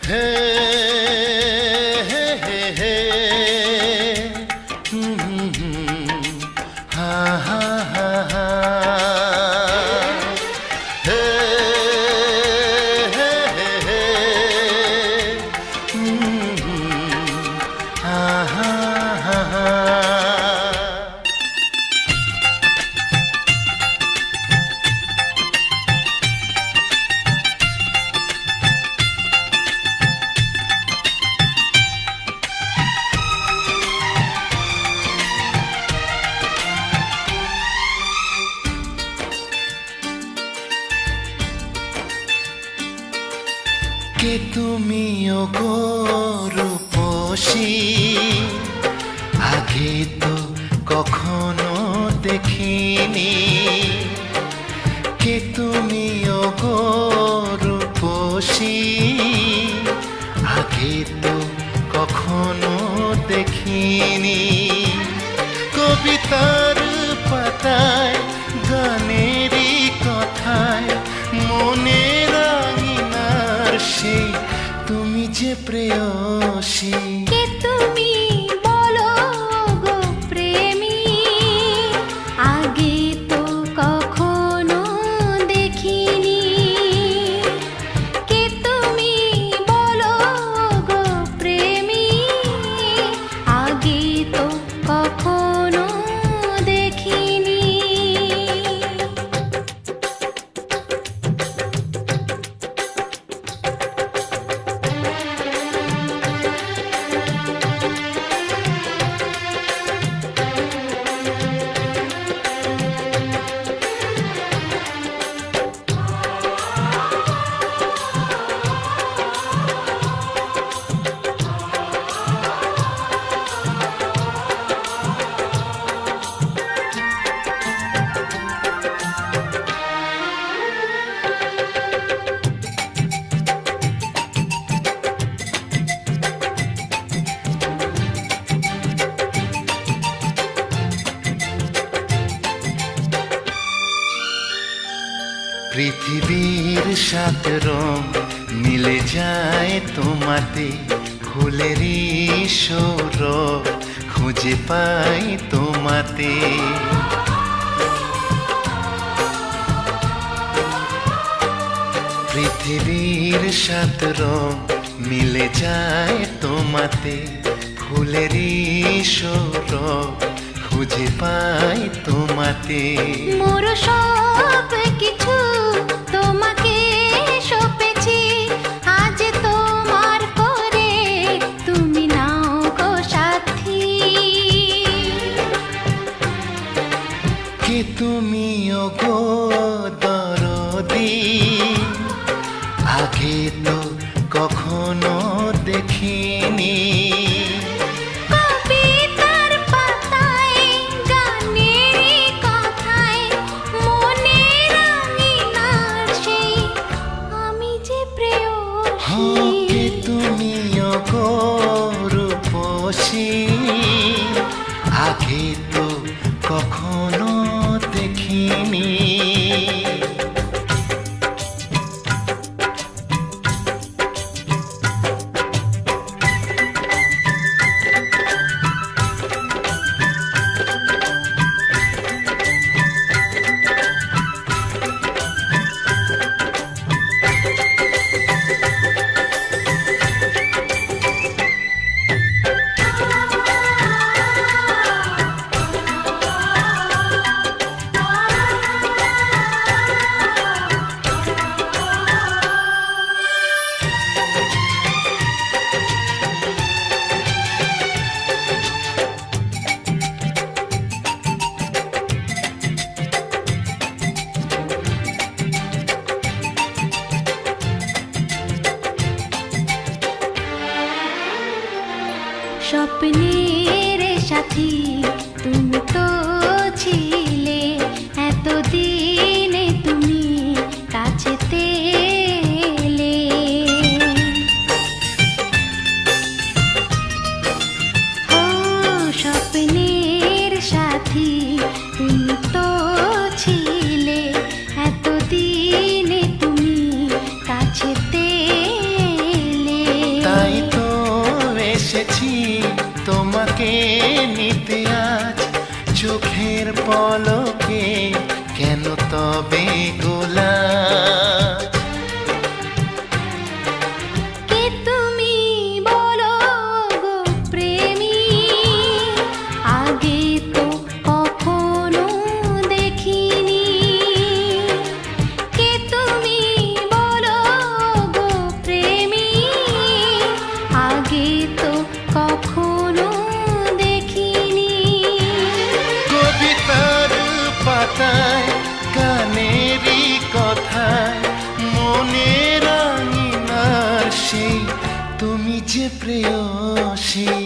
হে হে হে হে হা হা হা হা হে হে হে হে হা হা হা হা। কে তুমি ওগো রূপসী, আগে তো কখনো দেখিনি। কে তুমি ওগো রূপসী, আগে তো কখনো দেখিনি। কবিতার পাতায় গানেরই কথায় মনের সেই তুমি যে প্রেয়সী। কে তুমি বলো গো প্রেমী, আগে তো কখনো দেখিনি। কে তুমি বলো গো প্রেমী, আগে তো কখনো দেখিনি। পৃথিবীর সাত রং মিলে যায় তোমাতে, ফুলেরই সৌরভ খুঁজে পাই তোমাতে। পৃথিবীর সাত রং মিলে যায় তোমাতে, ফুলেরই সৌরভ খুঁজে পাই তোমাতে। মোর সব কিছু তোমাকে সঁপেছি, আজ তোমার করে তুমি নাও গো সাথী। কে তুমি ওগো দরদি, আগে তো কখনো দেখিনি। কবিতার পাতায় গানেরই কথায় মনের আঙিনার সেই আমি যে প্রেয়সী। কে তুমি ওগো রূপসী, আগে তো কখনো দেখিনি। স্বপ্নের সাথী তুমি তো ছিলে, এতদিনে তুমি কাছেতে এলে। ও স্বপ্নের সাথী তুমি তো ছিলে, এতদিনে তুমি কাছেতে এলে। পলকে কেন তবে গোলাপ? কে তুমি বলো গো প্রেমী, আগে তো কখনো দেখিনি। কে তুমি বলো গো প্রেমী, আগে তো কখনো দেখিনি। কবিতার পাতায় গানেরই কথায় মনের আঙিনার সেই তুমি যে প্রেয়সী।